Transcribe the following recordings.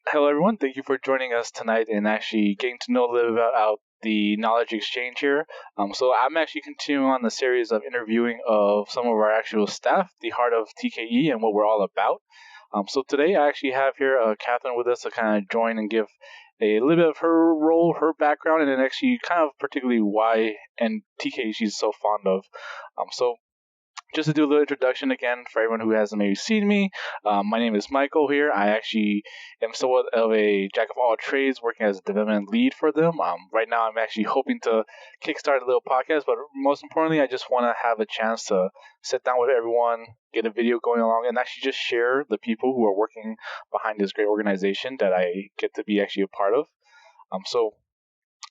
Hello, everyone. Thank you for joining us tonight and actually getting to know a little bit about the knowledge exchange here. So I'm actually continuing on the series of interviewing of some of our actual staff, the heart of TKE, and what we're all about. So today I actually have here Catherine with us to kind of join and give a little bit of her role, her background, and then actually kind of particularly why and TKE she's so fond of. So just to do a little introduction again for everyone who hasn't maybe seen me, my name is Michael here. I actually am somewhat of a jack of all trades, working as a development lead for them. Right now, I'm actually hoping to kickstart a little podcast, but most importantly, I just want to have a chance to sit down with everyone, get a video going along, and actually just share the people who are working behind this great organization that I get to be actually a part of. So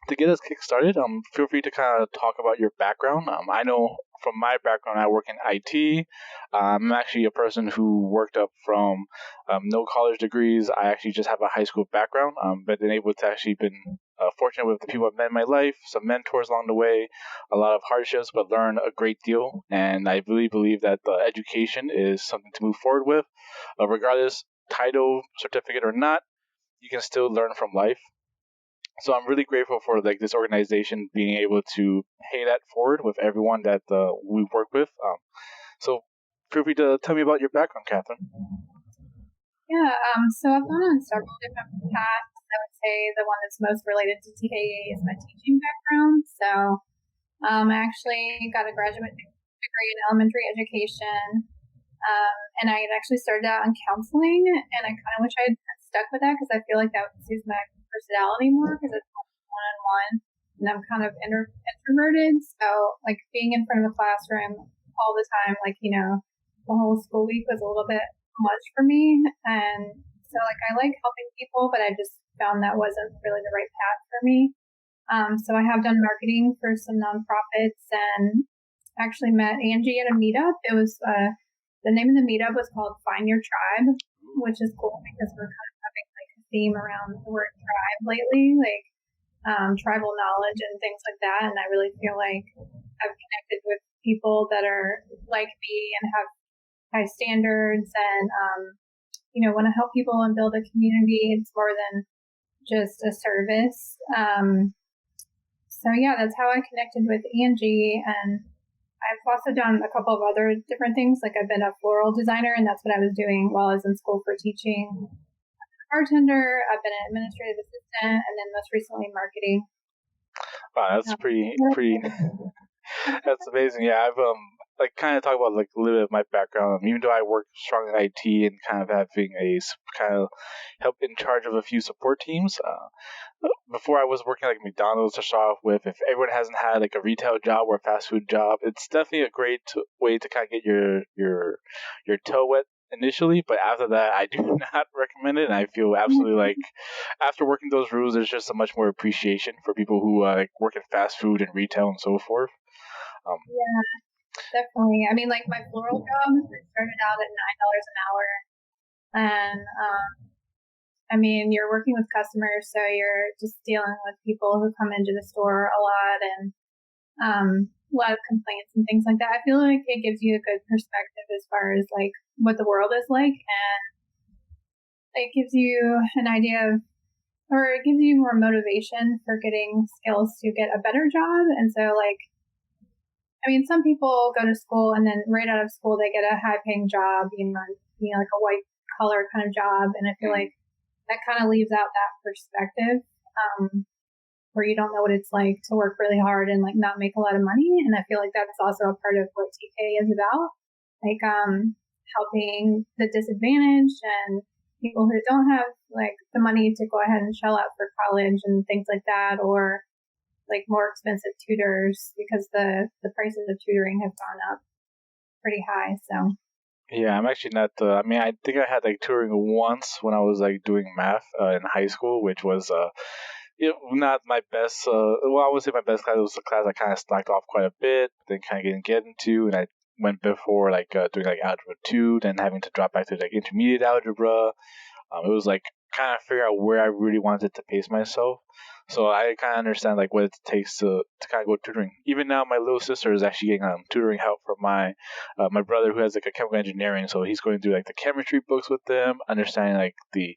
to get us kick-started, feel free to kind of talk about your background. I know from my background, I work in IT. I'm actually a person who worked up from no college degrees. I actually just have a high school background, but been able to actually been fortunate with the people I've met in my life, some mentors along the way, a lot of hardships, but learn a great deal. And I really believe that education is something to move forward with, regardless title, certificate or not. You can still learn from life. So I'm really grateful for like this organization being able to pay that forward with everyone that we work with. So feel free to tell me about your background, Catherine. Yeah, so I've gone on several different paths. I would say the one that's most related to TKA is my teaching background. So I actually got a graduate degree in elementary education, and I had actually started out in counseling, and I kind of wish I had stuck with that because I feel like that suits my personality more because it's one-on-one, and I'm kind of introverted. So like being in front of a classroom all the time, the whole school week was a little bit much for me. And so like I like helping people, but I just found that wasn't really the right path for me. So I have done marketing for some nonprofits and actually met Angie at a meetup. It was the name of the meetup was called Find Your Tribe, which is cool because we're kind of having like a theme around the word tribe lately, like tribal knowledge and things like that. And I really feel like I've connected with people that are like me and have high standards and want to help people and build a community. It's more than just a service. So yeah, that's how I connected with Angie. And I've also done a couple of other different things. Like I've been a floral designer, and that's what I was doing while I was in school for teaching. Bartender. I've been an administrative assistant, and then most recently marketing. Wow, that's pretty. That's amazing. Yeah, I've like kind of talk about like a little bit of my background. Even though I work strong in IT and kind of having kind of help in charge of a few support teams. Before I was working like McDonald's to start off with, if everyone hasn't had like a retail job or a fast food job, it's definitely a great way to kind of get your toe wet initially. But after that, I do not recommend it. And I feel absolutely like after working those rules, there's just a much more appreciation for people who like work in fast food and retail and so forth. Um, Yeah, definitely. I mean, like my floral job, I started out at $9 an hour, and I mean, you're working with customers, so you're just dealing with people who come into the store a lot and a lot of complaints and things like that. I feel like it gives you a good perspective as far as like what the world is like, and it gives you an idea of, or it gives you more motivation for getting skills to get a better job. And so, like, I mean, some people go to school and then right out of school they get a high paying job, like a white collar kind of job, and I feel like that kind of leaves out that perspective where you don't know what it's like to work really hard and like not make a lot of money. And I feel like that's also a part of what TK is about, like helping the disadvantaged and people who don't have like the money to go ahead and shell out for college and things like that, or like more expensive tutors because the prices of tutoring have gone up pretty high. So yeah, I'm actually not. I mean, I think I had like tutoring once when I was like doing math in high school, which was not my best. Well, I would say my best class was a class I kind of slacked off quite a bit, then kind of didn't get into, and I went before like doing like algebra two, then having to drop back to like intermediate algebra. It was like kind of figure out where I really wanted to pace myself. So I kind of understand like what it takes to kind of go tutoring. Even now, my little sister is actually getting tutoring help from my brother who has like a chemical engineering. So he's going through like the chemistry books with them, understanding like the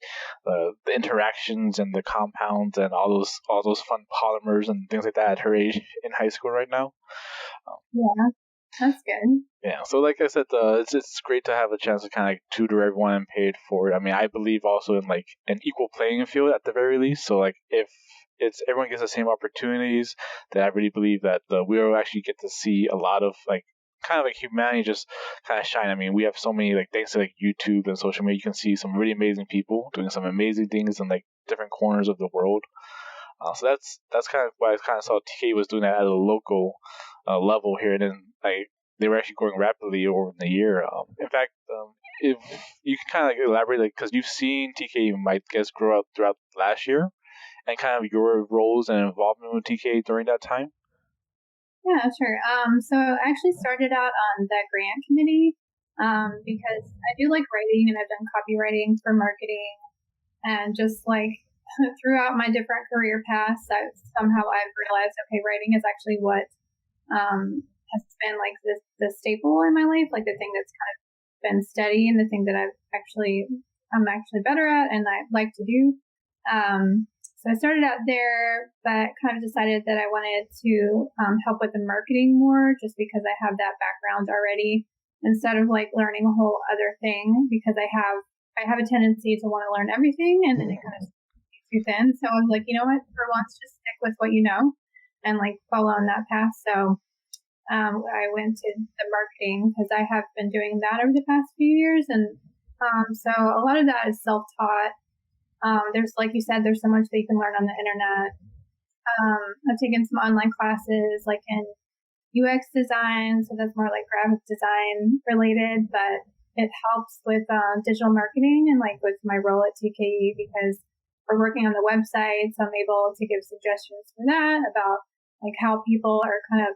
interactions and the compounds and all those fun polymers and things like that at her age in high school right now. Yeah, that's good. Yeah, so like I said, it's great to have a chance to kind of like tutor everyone and pay it forward. I mean, I believe also in like an equal playing field at the very least. So like if it's everyone gets the same opportunities, then I really believe that we will actually get to see a lot of like kind of like humanity just kind of shine. I mean, we have so many like thanks to like YouTube and social media, you can see some really amazing people doing some amazing things in like different corners of the world. So that's kind of why I kind of saw TK was doing that at a local level here, and then like they were actually growing rapidly over the year. In fact, if you can kind of like elaborate, like because you've seen TK, might guess, grow up throughout last year, and kind of your roles and involvement with TK during that time. Yeah, sure. So I actually started out on the grant committee because I do like writing and I've done copywriting for marketing and just like throughout my different career paths, I've realized, okay, writing is actually what has been like the staple in my life, like the thing that's kind of been steady and the thing that I'm actually better at and I like to do. So I started out there, but kind of decided that I wanted to help with the marketing more, just because I have that background already, instead of like learning a whole other thing. Because I have a tendency to want to learn everything, and then it kind of too thin. So I was like, you know what, for once, just stick with what you know, and like follow on that path. So I went to the marketing because I have been doing that over the past few years, and so a lot of that is self-taught. There's, like you said, there's so much that you can learn on the internet. I've taken some online classes like in UX design, so that's more like graphic design related, but it helps with digital marketing and like with my role at TKE because we're working on the website, so I'm able to give suggestions for that about like how people are kind of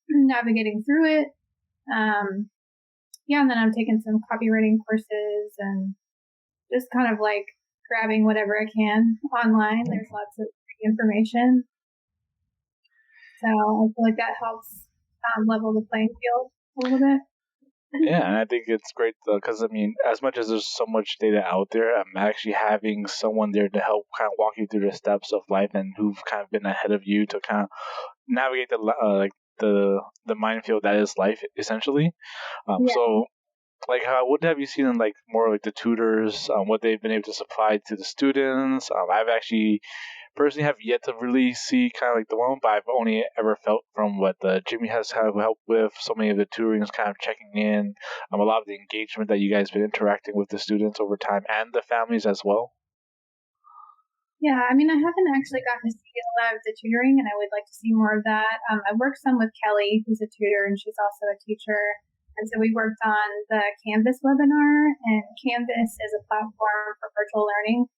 navigating through it. Yeah, and then I'm taking some copywriting courses and just kind of like grabbing whatever I can online. There's lots of information. So I feel like that helps level the playing field a little bit. Yeah, and I think it's great because I mean, as much as there's so much data out there, actually having someone there to help kind of walk you through the steps of life and who've kind of been ahead of you to kind of navigate like the minefield that is life essentially. Yeah. So like what have you seen in like more like the tutors, what they've been able to supply to the students? I've actually personally have yet to really see kind of like the one, but I've only ever felt from what Jimmy has kind of helped with. So many of the tutorings kind of checking in, a lot of the engagement that you guys been interacting with the students over time and the families as well. Yeah, I mean, I haven't actually gotten to see a lot of the tutoring, and I would like to see more of that. I worked some with Kelly, who's a tutor, and she's also a teacher. And so we worked on the Canvas webinar, and Canvas is a platform for virtual learning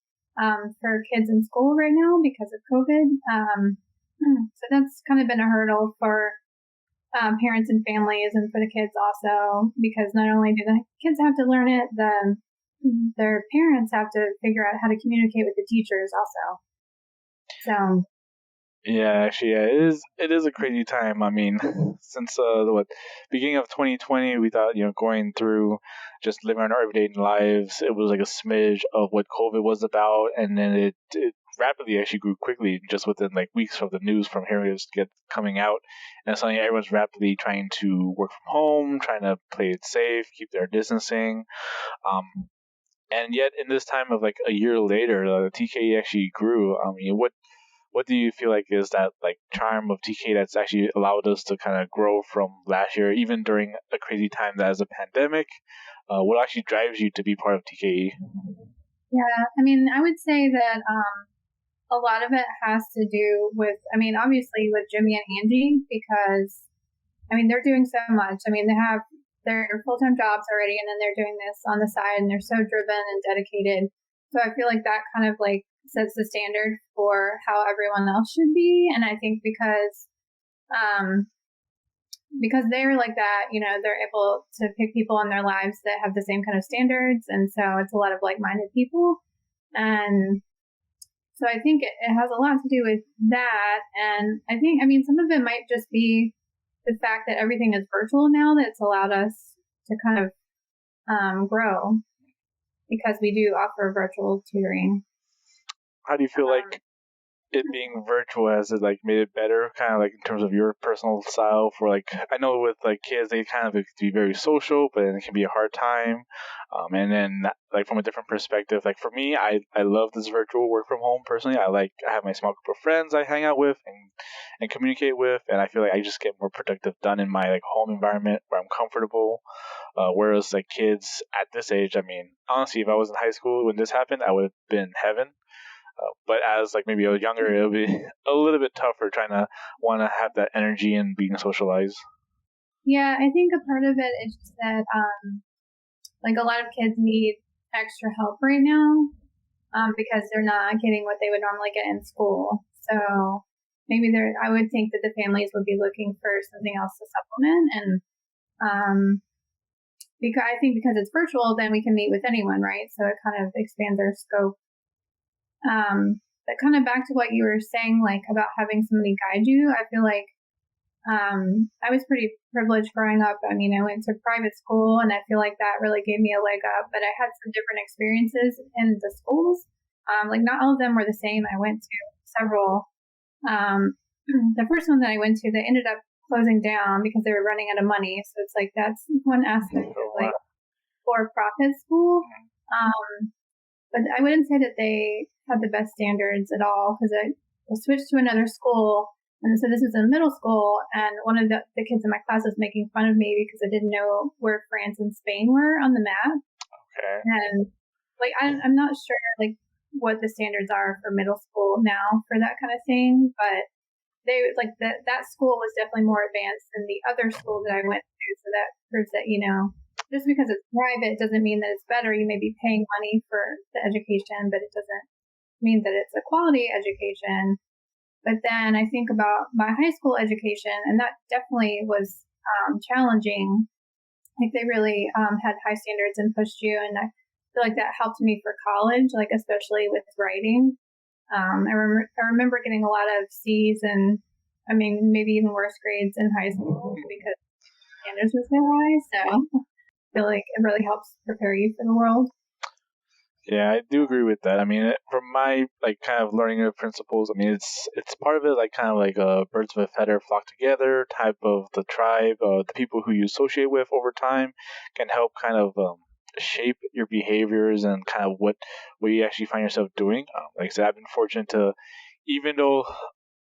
for kids in school right now because of COVID. So that's kind of been a hurdle for parents and families and for the kids also, because not only do the kids have to learn it, their parents have to figure out how to communicate with the teachers also. So Yeah, actually, yeah, it is a crazy time. I mean, since what beginning of 2020, we thought going through just living our everyday lives, it was like a smidge of what COVID was about, and then it rapidly actually grew quickly just within like weeks of the news from hearing it get coming out, and suddenly everyone's rapidly trying to work from home, trying to play it safe, keep their distancing. And yet, in this time of like a year later, the TKE actually grew. I mean, what do you feel like is that like charm of TK that's actually allowed us to kind of grow from last year, even during a crazy time that is a pandemic? What actually drives you to be part of TKE? yeah, I mean, I would say that a lot of it has to do with, I mean, obviously with Jimmy and Angie, because I mean, they're doing so much. I mean, they have their full-time jobs already, and then they're doing this on the side, and they're so driven and dedicated. So I feel like that kind of like sets the standard for how everyone else should be. And I think um, because they're like that, they're able to pick people in their lives that have the same kind of standards. And so it's a lot of like-minded people. And so I think it has a lot to do with that. And I mean, some of it might just be the fact that everything is virtual now that's allowed us to kind of grow, because we do offer virtual tutoring. How do you feel like it being virtual has it like made it better, kind of like in terms of your personal style? For like, I know with like kids, they kind of be very social, but it can be a hard time. And then like from a different perspective, like for me, I love this virtual work from home personally. I have my small group of friends I hang out with and communicate with, and I feel like I just get more productive done in my like home environment where I'm comfortable. Whereas like kids at this age, I mean, honestly, if I was in high school when this happened, I would have been heaven. But as like maybe a younger, it'll be a little bit tougher trying to want to have that energy and being socialized. Yeah, I think a part of it is just that like a lot of kids need extra help right now because they're not getting what they would normally get in school. So maybe I would think that the families would be looking for something else to supplement. And because I think because it's virtual, then we can meet with anyone, right? So it kind of expands our scope. But kind of back to what you were saying, like about having somebody guide you, I feel like I was pretty privileged growing up. I mean, I went to private school, and I feel like that really gave me a leg up. But I had some different experiences in the schools. Like not all of them were the same. I went to several. The first one that I went to, they ended up closing down because they were running out of money. So it's like that's one aspect of like for-profit school. But I wouldn't say that they had the best standards at all, because I switched to another school. And so this is in middle school, and one of the kids in my class was making fun of me because I didn't know where France and Spain were on the map. Okay. And like I'm not sure like what the standards are for middle school now for that kind of thing, but they like that school was definitely more advanced than the other school that I went to. So that proves that, just because it's private doesn't mean that it's better. You may be paying money for the education, but it doesn't mean that it's a quality education. But then I think about my high school education, and that definitely was challenging. Like they really had high standards and pushed you, and I feel like that helped me for college, like especially with writing. I remember getting a lot of C's, and I mean maybe even worse grades in high school because standards were so high. So I feel like it really helps prepare you for the world. Yeah, I do agree with that. I mean, from my like kind of learning of principles, I mean, it's part of it like kind of like a birds of a feather flock together type of the tribe. The people who you associate with over time can help kind of shape your behaviors and kind of what you actually find yourself doing. Like I said, I've been fortunate to, even though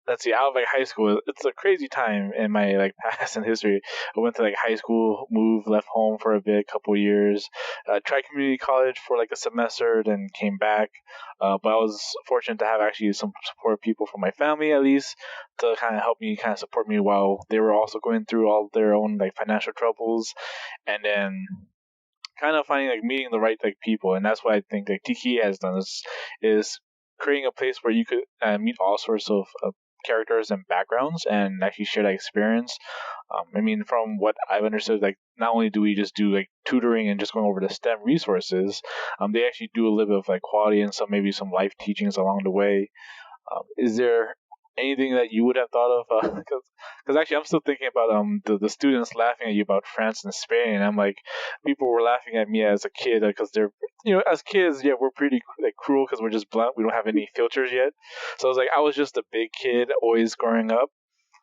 let's see, out of like high school, it's a crazy time in my like past and history. I went to like high school, moved, left home for a bit, couple of years, tried community college for like a semester, then came back. But I was fortunate to have actually some support people from my family at least to kind of help me, kind of support me while they were also going through all their own like financial troubles, and then kind of finding like meeting the right like people. And that's what I think like Tiki has done is creating a place where you could meet all sorts of characters and backgrounds and actually share that experience. I mean, from what I've understood, like not only do we just do like tutoring and just going over the STEM resources, they actually do a little bit of like quality and some maybe some life teachings along the way. Is there anything that you would have thought of? Because actually, I'm still thinking about the students laughing at you about France and Spain. And I'm like, people were laughing at me as a kid because they're as kids, yeah, we're pretty like cruel because we're just blunt. We don't have any filters yet. So I was like, I was just a big kid always growing up.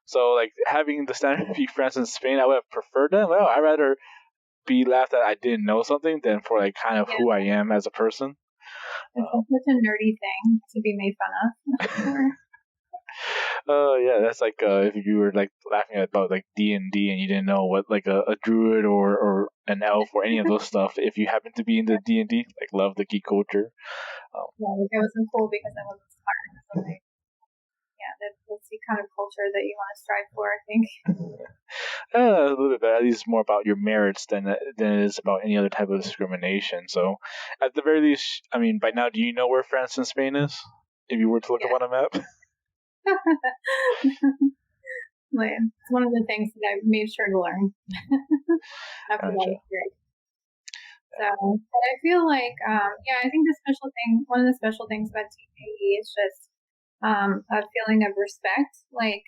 So like having the standard be France and Spain, I would have preferred them. Well, I'd rather be laughed at I didn't know something than for like kind of who I am as a person. It's such a nerdy thing to be made fun of. Yeah, that's like if you were like laughing about like D&D and you didn't know what like a druid or an elf or any of those stuff. If you happen to be into D&D, like love the geek culture. Yeah, like I wasn't cool because I wasn't smart. So like, yeah, that's the kind of culture that you want to strive for, I think. A little bit, but at least more about your merits than it is about any other type of discrimination. So, at the very least, I mean, by now, do you know where France and Spain is? If you were to look up on a map. It's one of the things that I made sure to learn after that experience. So, but I feel like, I think one of the special things about TKE is just a feeling of respect, like,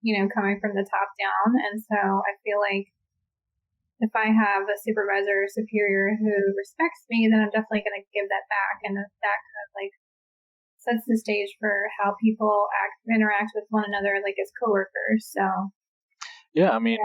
coming from the top down. And so I feel like if I have a supervisor or superior who respects me, then I'm definitely going to give that back. And that kind of like sets the stage for how people interact with one another, like as coworkers. So, yeah, I mean,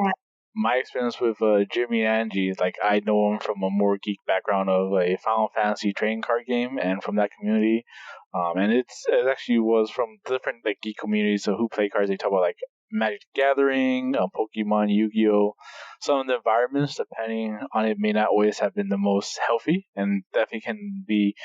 my experience with Jimmy and Angie is like I know him from a more geek background of a Final Fantasy trading card game, and from that community, and it actually was from different like geek communities. So who play cards? They talk about like Magic the Gathering, Pokemon, Yu-Gi-Oh. Some of the environments, depending on it, may not always have been the most healthy, and definitely can be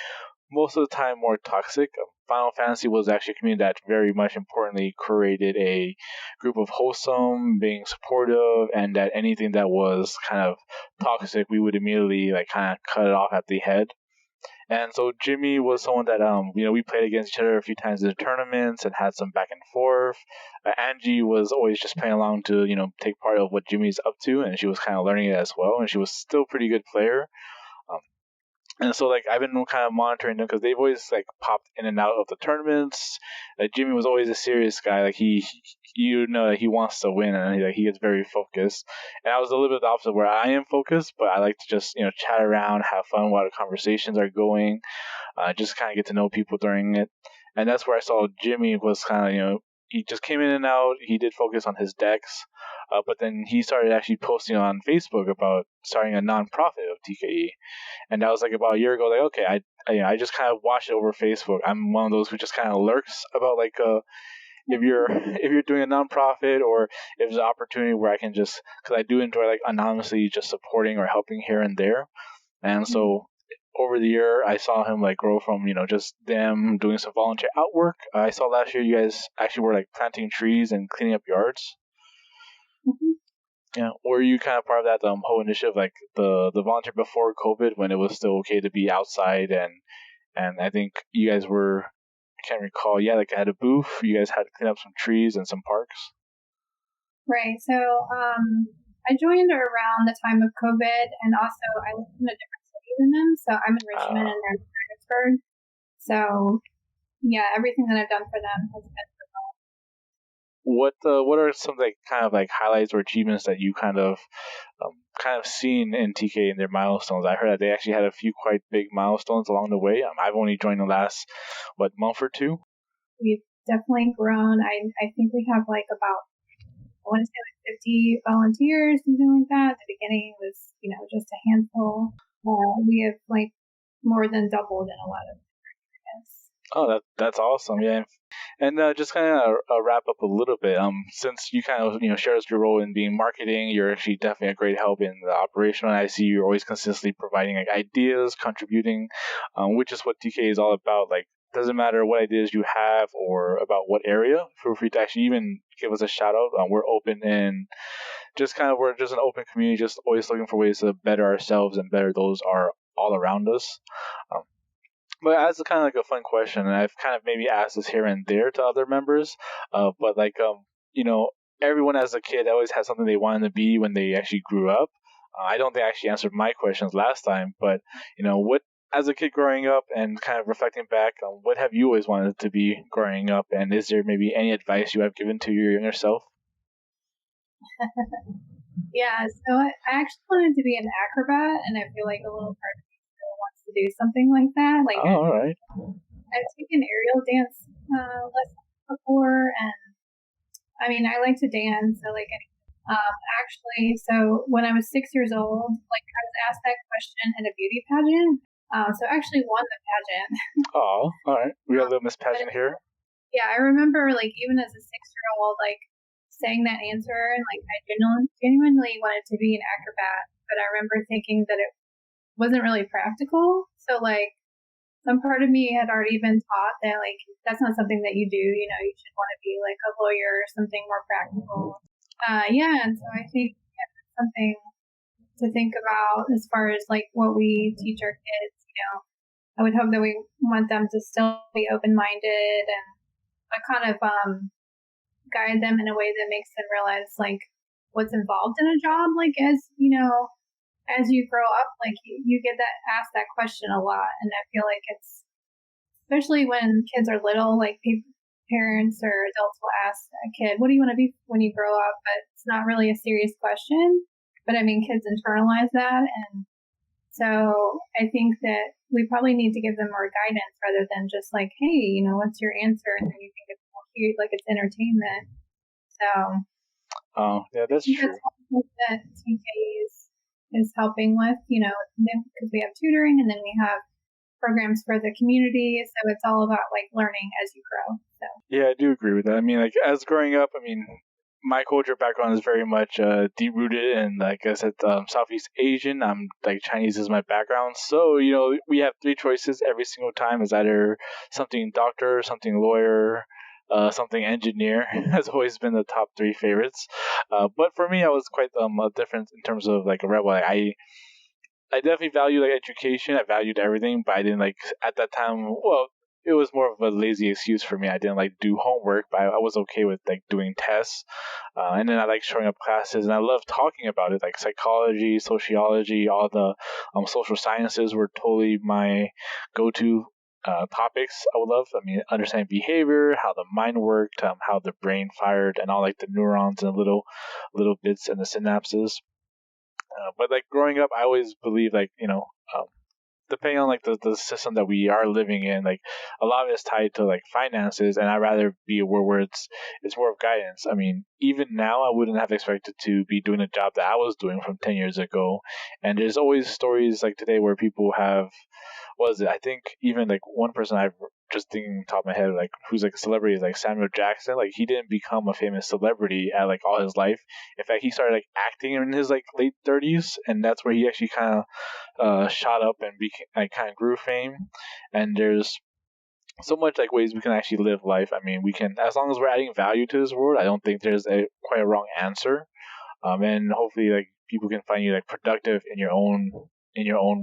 most of the time more toxic. Final Fantasy was actually a community that very much importantly created a group of wholesome, being supportive, and that anything that was kind of toxic, we would immediately like kind of cut it off at the head. And so Jimmy was someone that we played against each other a few times in the tournaments and had some back and forth. Angie was always just playing along to take part of what Jimmy's up to, and she was kind of learning it as well, and she was still a pretty good player. Um, and so, like, I've been kind of monitoring them because they've always like popped in and out of the tournaments. Jimmy was always a serious guy. Like that he wants to win, and he gets very focused. And I was a little bit the opposite, where I am focused, but I like to just chat around, have fun while the conversations are going, just kind of get to know people during it. And that's where I saw Jimmy was kind of he just came in and out. He did focus on his decks, but then he started actually posting on Facebook about starting a nonprofit of TKE, and that was like about a year ago. Like, okay, I just kind of watched it over Facebook. I'm one of those who just kind of lurks about like if you're if you're doing a nonprofit, or if there's an opportunity where I can just, because I do enjoy like anonymously just supporting or helping here and there. And so over the year, I saw him like grow from just them doing some volunteer outwork. I saw last year you guys actually were like planting trees and cleaning up yards. Mm-hmm. Yeah, were you kind of part of that whole initiative, like the volunteer before COVID, when it was still okay to be outside, and I think you guys were, I can't recall, yeah, like had a booth. You guys had to clean up some trees and some parks. Right. So I joined around the time of COVID, and also I live in a different city than them. So I'm in Richmond and they're in Fredericksburg. So yeah, everything that I've done for them has been for them. What are some like kind of like highlights or achievements that you kind of seen in TK in their milestones? I heard that they actually had a few quite big milestones along the way. I've only joined the last month or two. We've definitely grown. I think we have like about, I want to say like 50 volunteers, something like that. At the beginning it was, just a handful. We have like more than doubled in a lot of areas. Oh, that's awesome. Yeah. And just kind of wrap up a little bit. Since you kind of shared your role in being marketing, you're actually definitely a great help in the operation. I see you're always consistently providing like ideas, contributing, which is what TK is all about. Like, doesn't matter what ideas you have or about what area. Feel free to actually even give us a shout out. We're open, and we're just an open community, just always looking for ways to better ourselves and better those are all around us. Um, but as a kind of like a fun question, and I've kind of maybe asked this here and there to other members, but like you know, everyone as a kid always had something they wanted to be when they actually grew up. I don't think I actually answered my questions last time, but what as a kid growing up and kind of reflecting back, what have you always wanted to be growing up, and is there maybe any advice you have given to your younger self? Yeah, so I actually wanted to be an acrobat, and I feel like a little part of me still wants to do something like that. Like, Oh, all right. I've taken aerial dance lessons before, and I mean, I like to dance. So, like, actually, so when I was 6 years old, like, I was asked that question in a beauty pageant. So I actually won the pageant. Oh, all right. We got a little Miss Pageant here. Yeah, I remember, like, even as a 6-year-old, like, saying that answer, and like, I genuinely wanted to be an acrobat, but I remember thinking that it wasn't really practical. So, like, some part of me had already been taught that, like, that's not something that you do. You should want to be like a lawyer or something more practical. Yeah, and so I think that's something to think about as far as like what we teach our kids. I would hope that we want them to still be open-minded, and but kind of guide them in a way that makes them realize like what's involved in a job, like as as you grow up, like you get asked that question a lot, and I feel like it's especially when kids are little, like parents or adults will ask a kid, "What do you want to be when you grow up?" But it's not really a serious question. But I mean, kids internalize that, and so I think that we probably need to give them more guidance rather than just like, "Hey, what's your answer?" And then you think it's more cute, like it's entertainment. So, yeah, that's true. That's something that TK is helping with, because we have tutoring and then we have programs for the community. So it's all about like learning as you grow. So yeah, I do agree with that. I mean, like as growing up, I mean, my culture background is very much deep rooted, and like I said, Southeast Asian. I'm like Chinese is my background, so we have three choices every single time. Is either something doctor, something lawyer, something engineer. Has always been the top three favorites. But for me, I was quite different in terms of like a rebel. Like, I definitely value like education. I valued everything, but I didn't like at that time. Well, it was more of a lazy excuse for me. I didn't like do homework, but I was okay with like doing tests. And then I like showing up classes, and I love talking about it. Like psychology, sociology, all the social sciences were totally my go-to topics. I would love. I mean, understanding behavior, how the mind worked, how the brain fired, and all like the neurons and little bits and the synapses. But like growing up, I always believed like depending on like the system that we are living in, like a lot of it's tied to like finances, and I'd rather be where it's more of guidance. I mean, even now, I wouldn't have expected to be doing a job that I was doing from 10 years ago, and there's always stories like today where people have was it? I think even like one person I've just thinking top of my head, like who's like a celebrity is like Samuel Jackson. Like he didn't become a famous celebrity at like all his life. In fact, he started like acting in his like late 30s, and that's where he actually kind of shot up and became like kind of grew fame. And there's so much like ways we can actually live life. I mean, we can as long as we're adding value to this world. I don't think there's a quite a wrong answer. And hopefully like people can find you like productive in your own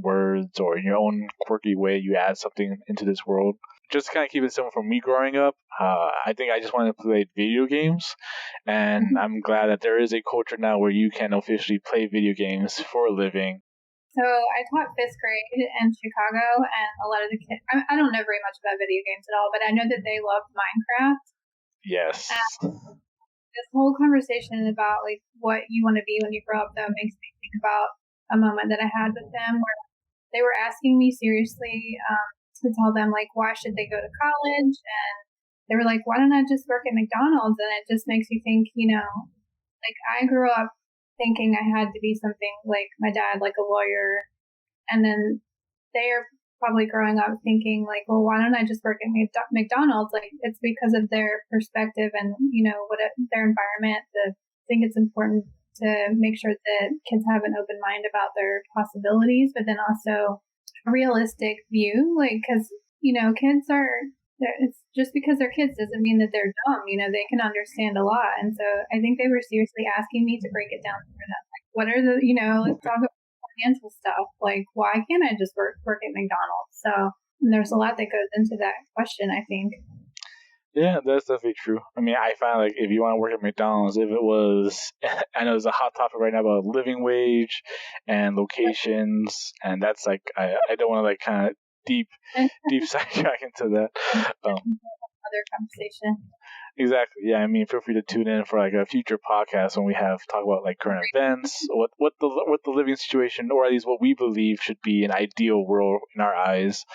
words or in your own quirky way. You add something into this world. Just to kind of keep it simple from me growing up, I think I just wanted to play video games, and I'm glad that there is a culture now where you can officially play video games for a living. So I taught fifth grade in Chicago, and a lot of the kids, I don't know very much about video games at all, but I know that they loved Minecraft. Yes. This whole conversation about like what you want to be when you grow up, though, makes me think about a moment that I had with them where they were asking me seriously to tell them like why should they go to college, and they were like, why don't I just work at McDonald's? And it just makes you think, like I grew up thinking I had to be something like my dad, like a lawyer, and then they are probably growing up thinking like, well, why don't I just work at McDonald's? Like it's because of their perspective and their environment. I think it's important to make sure that kids have an open mind about their possibilities, but then also a realistic view, like because kids are. It's just because they're kids doesn't mean that they're dumb. They can understand a lot, and so I think they were seriously asking me to break it down for them. Like, what are the let's talk about financial stuff. Like, why can't I just work at McDonald's? So there's a lot that goes into that question, I think. Yeah, that's definitely true. I mean, I find like if you want to work at McDonald's, if it was, I know there's a hot topic right now about living wage and locations, and that's like I don't want to like kind of deep sidetrack into that. Other conversation. Exactly. Yeah. I mean, feel free to tune in for like a future podcast when we have talk about like current events, what the living situation, or at least what we believe should be an ideal world in our eyes.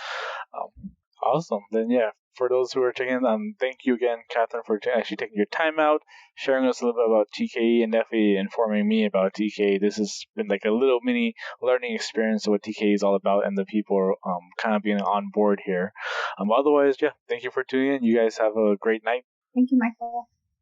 Awesome. Then yeah, for those who are checking, thank you again, Catherine, for actually taking your time out, sharing us a little bit about TKE, and definitely informing me about TKE. This has been like a little mini learning experience of what TKE is all about, and the people kind of being on board here. Otherwise, yeah, thank you for tuning in. You guys have a great night. Thank you, Michael.